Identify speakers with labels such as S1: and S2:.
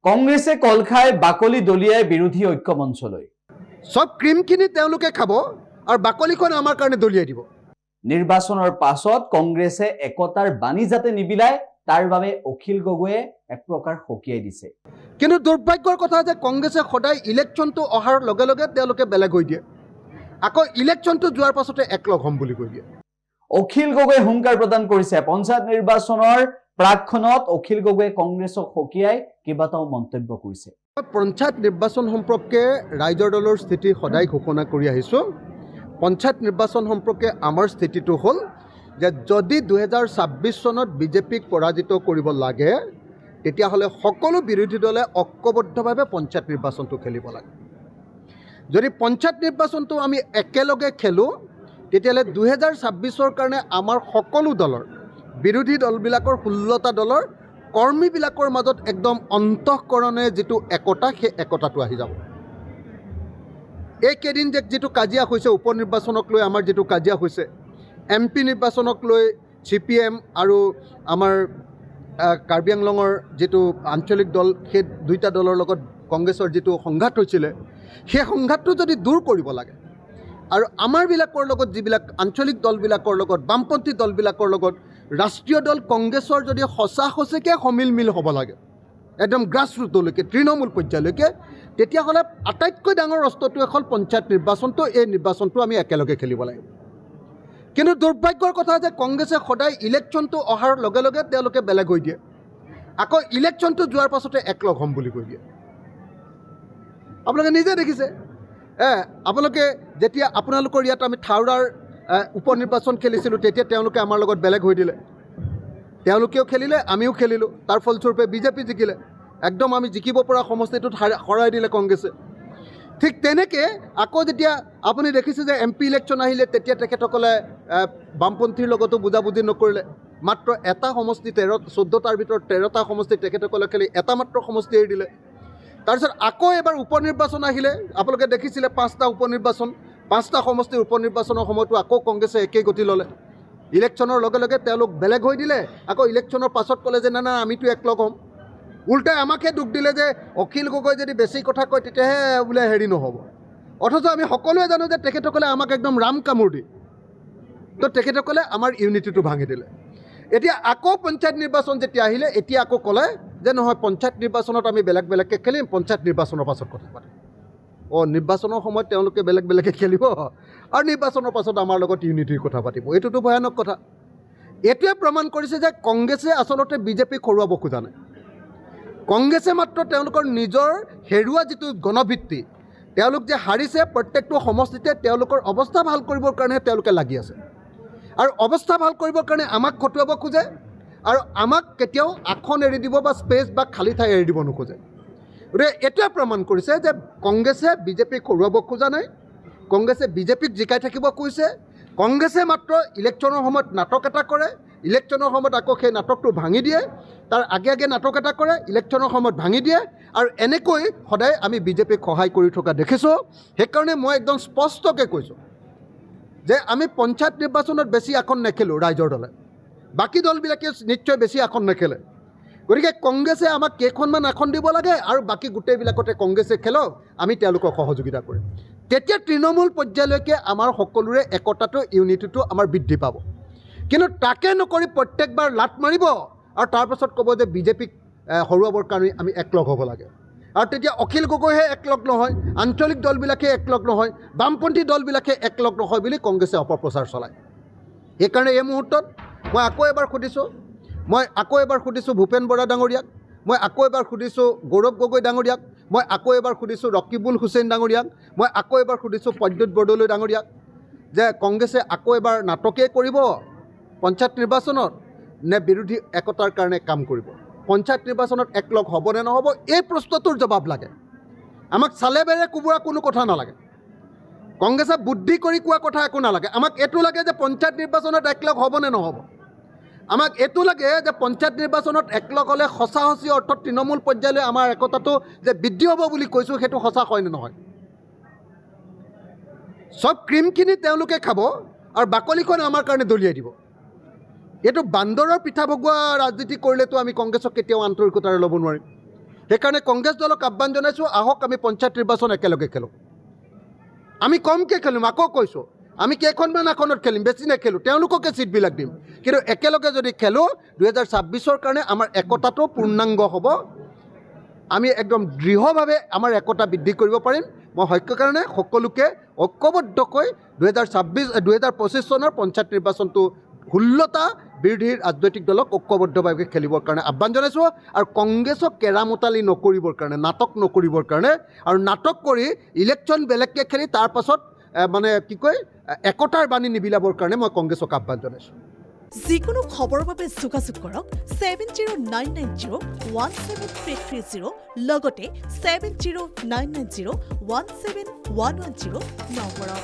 S1: কংগ্ৰেছে কল খাই বাকলি দলিয়াই বিৰোধী ঐক্য মঞ্চলৈ।
S2: সব ক্ৰীমখিনি তেওঁলোকে খাব আৰু বাকলিখন আমাৰ কাৰণে দলিয়াই দিব।
S1: নিৰ্বাচনৰ পাছত কংগ্ৰেছে একতাৰ বাণী যাতে নিবিলায় তাৰ বাবে অখিল গগৈয়ে এক প্ৰকাৰ সকীয়াই দিছে।
S2: কিন্তু দুৰ্ভাগ্যৰ কথা যে কংগ্ৰেছে সদায় ইলেকশ্যনটো অহাৰ লগে লগে তেওঁলোকে বেলেগ হৈ দিয়ে, আকৌ ইলেকশ্যনটো যোৱাৰ পাছতে একলগ হ'ম বুলি কৈ দিয়ে।
S1: অখিল গগৈয়ে হুংকাৰ প্ৰদান কৰিছে। পঞ্চায়ত নিৰ্বাচনৰ প্ৰাকখনত অখিল গগৈয়ে কংগ্ৰেছক সকীয়াই কেইবাটাও মন্তব্য কৰিছে।
S2: পঞ্চায়ত নিৰ্বাচন সম্পৰ্কে ৰাইজৰ দলৰ স্থিতি সদায় ঘোষণা কৰি আহিছোঁ। পঞ্চায়ত নিৰ্বাচন সম্পৰ্কে আমাৰ স্থিতিটো হ'ল যে যদি 2026 চনত বিজেপিক পৰাজিত কৰিব লাগে তেতিয়াহ'লে সকলো বিৰোধী দলে ঐক্যবদ্ধভাৱে পঞ্চায়ত নিৰ্বাচনটো খেলিব লাগে। যদি পঞ্চায়ত নিৰ্বাচনটো আমি একেলগে খেলোঁ তেতিয়াহ'লে 2026ৰ কাৰণে আমাৰ সকলো দলৰ বিৰোধী দলবিলাকৰ 16টা দলৰ কৰ্মীবিলাকৰ মাজত একদম অন্তঃকৰণে যিটো একতা, সেই একতাটো আহি যাব। এইকেইদিন যে যিটো কাজিয়া হৈছে, উপ নিৰ্বাচনক লৈ আমাৰ যিটো কাজিয়া হৈছে, MP নিৰ্বাচনক লৈ CPM আৰু আমাৰ কাৰ্বি আংলঙৰ যিটো আঞ্চলিক দল, সেই দুইটা দলৰ লগত কংগ্ৰেছৰ যিটো সংঘাত হৈছিলে, সেই সংঘাতটো যদি দূৰ কৰিব লাগে আৰু আমাৰবিলাকৰ লগত যিবিলাক আঞ্চলিক দলবিলাকৰ লগত, বামপন্থী দলবিলাকৰ লগত ৰাষ্ট্ৰীয় দল কংগ্ৰেছৰ যদি সঁচাকৈ সমিল মিল হ'ব লাগে একদম গ্ৰাছৰুটলৈকে, তৃণমূল পৰ্যায়লৈকে, তেতিয়াহ'লে আটাইতকৈ ডাঙৰ অস্ত্ৰটো হ'ল পঞ্চায়ত নিৰ্বাচনটো। এই নিৰ্বাচনটো আমি একেলগে খেলিব লাগিব। কিন্তু দুৰ্ভাগ্যৰ কথা যে কংগ্ৰেছে সদায় ইলেকশ্যনটো অহাৰ লগে লগে তেওঁলোকে বেলেগ হৈ দিয়ে, আকৌ ইলেকশ্যনটো যোৱাৰ পাছতে একলগ হ'ম বুলি কৈ দিয়ে। আপোনালোকে নিজে দেখিছে, আপোনালোকে যেতিয়া আপোনালোকৰ ইয়াত আমি থাউৰাৰ উপ নিৰ্বাচন খেলিছিলোঁ তেতিয়া তেওঁলোকে আমাৰ লগত বেলেগ হৈ দিলে। তেওঁলোকেও খেলিলে, আমিও খেলিলোঁ, তাৰ ফলস্বৰূপে বিজেপি জিকিলে। একদম আমি জিকিব পৰা সমষ্টিটোত হৰাই দিলে কংগ্ৰেছে। ঠিক তেনেকৈ আকৌ যেতিয়া আপুনি দেখিছে যে MP ইলেকশ্যন আহিলে তেতিয়া তেখেতসকলে বামপন্থীৰ লগতো বুজাবুজি নকৰিলে। মাত্ৰ এটা সমষ্টি 14টাৰ ভিতৰত 13টা সমষ্টি তেখেতসকলে খেলি এটা মাত্ৰ সমষ্টি এৰি দিলে। তাৰপিছত আকৌ এবাৰ উপ নিৰ্বাচন আহিলে, আপোনালোকে দেখিছিলে 5টা উপ নিৰ্বাচন, 5টা সমষ্টিৰ উপ নিৰ্বাচনৰ সময়তো আকৌ কংগ্ৰেছে একেই গতি ল'লে। ইলেকশ্যনৰ লগে লগে তেওঁলোক বেলেগ হৈ দিলে, আকৌ ইলেকশ্যনৰ পাছত ক'লে যে না আমিতো একলগ হ'ম। উল্টাই আমাকে দুখ দিলে যে অখিল গগৈ যদি বেছি কথা কয় তেতিয়াহে বোলে হেৰি নহ'ব। অথচ আমি সকলোৱে জানো যে তেখেতসকলে আমাক একদম ৰাম কামোৰ দি, তো তেখেতসকলে আমাৰ ইউনিটিটো ভাঙি দিলে। এতিয়া আকৌ পঞ্চায়ত নিৰ্বাচন যেতিয়া আহিলে, এতিয়া আকৌ ক'লে যে নহয় পঞ্চায়ত নিৰ্বাচনত আমি বেলেগ বেলেগকৈ খেলিম, পঞ্চায়ত নিৰ্বাচনৰ পাছত কথা পাতিম। নিৰ্বাচনৰ সময়ত তেওঁলোকে বেলেগ বেলেগকৈ খেলিব আৰু নিৰ্বাচনৰ পাছত আমাৰ লগত ইউনিটিৰ কথা পাতিব। এইটোতো ভয়ানক কথা। এইটোৱে প্ৰমাণ কৰিছে যে কংগ্ৰেছে আচলতে বিজেপিক হৰুৱাব খোজা নাই। কংগ্ৰেছে মাত্ৰ তেওঁলোকৰ নিজৰ হেৰুৱা যিটো গণভিত্তি, তেওঁলোক যে হাৰিছে প্ৰত্যেকটো সমষ্টিতে, তেওঁলোকৰ অৱস্থা ভাল কৰিবৰ কাৰণেহে তেওঁলোকে লাগি আছে। আৰু অৱস্থা ভাল কৰিবৰ কাৰণে আমাক খটুৱাব খোজে আৰু আমাক কেতিয়াও আসন এৰি দিব বা স্পেচ বা খালী ঠাই এৰি দিব নোখোজে। গতিকে এইটোৱে প্ৰমাণ কৰিছে যে কংগ্ৰেছে বিজেপিক হৰুৱাব খোজা নাই, কংগ্ৰেছে বিজেপিক জিকাই থাকিব কৈছে। কংগ্ৰেছে মাত্ৰ ইলেকশ্যনৰ সময়ত নাটক এটা কৰে, ইলেকশ্যনৰ সময়ত আকৌ সেই নাটকটো ভাঙি দিয়ে, তাৰ আগে আগে নাটক এটা কৰে, ইলেকশ্যনৰ সময়ত ভাঙি দিয়ে, আৰু এনেকৈ সদায় আমি বিজেপিক সহায় কৰি থকা দেখিছোঁ। সেইকাৰণে মই একদম স্পষ্টকৈ কৈছোঁ যে আমি পঞ্চায়ত নিৰ্বাচনত বেছি আসন নেখেলোঁ ৰাইজৰ দলে, বাকী দলবিলাকে নিশ্চয় বেছি আসন নেখেলে। গতিকে কংগ্ৰেছে আমাক কেইখনমান আসন দিব লাগে আৰু বাকী গোটেইবিলাকতে কংগ্ৰেছে খেলক, আমি তেওঁলোকক সহযোগিতা কৰিম। তেতিয়া তৃণমূল পৰ্যায়লৈকে আমাৰ সকলোৰে একতাটো, ইউনিটিটো আমাৰ বৃদ্ধি পাব। কিন্তু তাকে নকৰি প্ৰত্যেকবাৰ লাট মাৰিব আৰু তাৰপাছত ক'ব যে বিজেপিক হৰুৱাবৰ কাৰণে আমি একলগ হ'ব লাগে। আৰু তেতিয়া অখিল গগৈহে একলগ নহয়, আঞ্চলিক দলবিলাকে একলগ নহয়, বামপন্থী দলবিলাকে একলগ নহয় বুলি কংগ্ৰেছে অপপ্ৰচাৰ চলায়। সেইকাৰণে এই মুহূৰ্তত মই আকৌ এবাৰ সুধিছোঁ ভূপেন বৰা ডাঙৰীয়াক, মই আকৌ এবাৰ সুধিছোঁ গৌৰৱ গগৈ ডাঙৰীয়াক, মই আকৌ এবাৰ সুধিছোঁ ৰকিবুল হুছেইন ডাঙৰীয়াক, মই আকৌ এবাৰ সুধিছোঁ প্ৰদ্যুৎ বৰদলৈ ডাঙৰীয়াক যে কংগ্ৰেছে আকৌ এবাৰ নাটকেই কৰিব পঞ্চায়ত নিৰ্বাচনত নে বিৰোধী একতাৰ কাৰণে কাম কৰিব? পঞ্চায়ত নিৰ্বাচনত একলগ হ'ব নে নহ'ব, এই প্ৰশ্নটোৰ জবাব লাগে। আমাক চালে বেৰে কোবোৰা কোনো কথা নালাগে, কংগ্ৰেছে বুদ্ধি কৰি কোৱা কথা একো নালাগে। আমাক এইটো লাগে যে পঞ্চায়ত নিৰ্বাচনত একলগ হ'ব নে নহ'ব। আমাক এইটো লাগে যে পঞ্চায়ত নিৰ্বাচনত একলগ হ'লে সঁচা অৰ্থত তৃণমূল পৰ্যায়লৈ আমাৰ একতাটো যে বৃদ্ধি হ'ব বুলি কৈছোঁ, সেইটো সঁচা হয় নে নহয়। সব ক্ৰীমখিনি তেওঁলোকে খাব আৰু বাকলিখন আমাৰ কাৰণে দলিয়াই দিব। এইটো বান্দৰৰ পিঠা ভগোৱা ৰাজনীতি কৰিলেতো আমি কংগ্ৰেছক কেতিয়াও আন্তৰিকতাৰে ল'ব নোৱাৰিম। সেইকাৰণে কংগ্ৰেছ দলক আহ্বান জনাইছোঁ, আহক আমি পঞ্চায়ত নিৰ্বাচন একেলগে খেলোঁ। আমি কমকৈ খেলিম, আকৌ কৈছোঁ, আমি কেইখনমান আসনত খেলিম, বেছি নেখেলোঁ, তেওঁলোককে ছিটবিলাক দিম, কিন্তু একেলগে যদি খেলোঁ 2026 কাৰণে আমাৰ একতাটো পূৰ্ণাংগ হ'ব। আমি একদম দৃঢ়ভাৱে আমাৰ একতা বৃদ্ধি কৰিব পাৰিম। মই সেইকাৰণে সকলোকে ঐক্যবদ্ধকৈ 2025 চনৰ পঞ্চায়ত নিৰ্বাচনটো 16টা বিৰোধী ৰাজনৈতিক দলক ঐক্যবদ্ধভাৱে খেলিবৰ কাৰণে আহ্বান জনাইছোঁ, আৰু কংগ্ৰেছক কেৰামতালি নকৰিবৰ কাৰণে, নাটক নকৰিবৰ কাৰণে, আৰু নাটক কৰি ইলেকশ্যন বেলেগকৈ খেলি তাৰ পাছত মানে কি কয় একতাৰ বাণী নিবিলাবৰ কাৰণে মই কংগ্ৰেছক আহ্বান জনাইছোঁ।
S3: যিকোনো খবৰৰ বাবে যোগাযোগ কৰক 7099017330 লগতে 7099017110 নম্বৰত।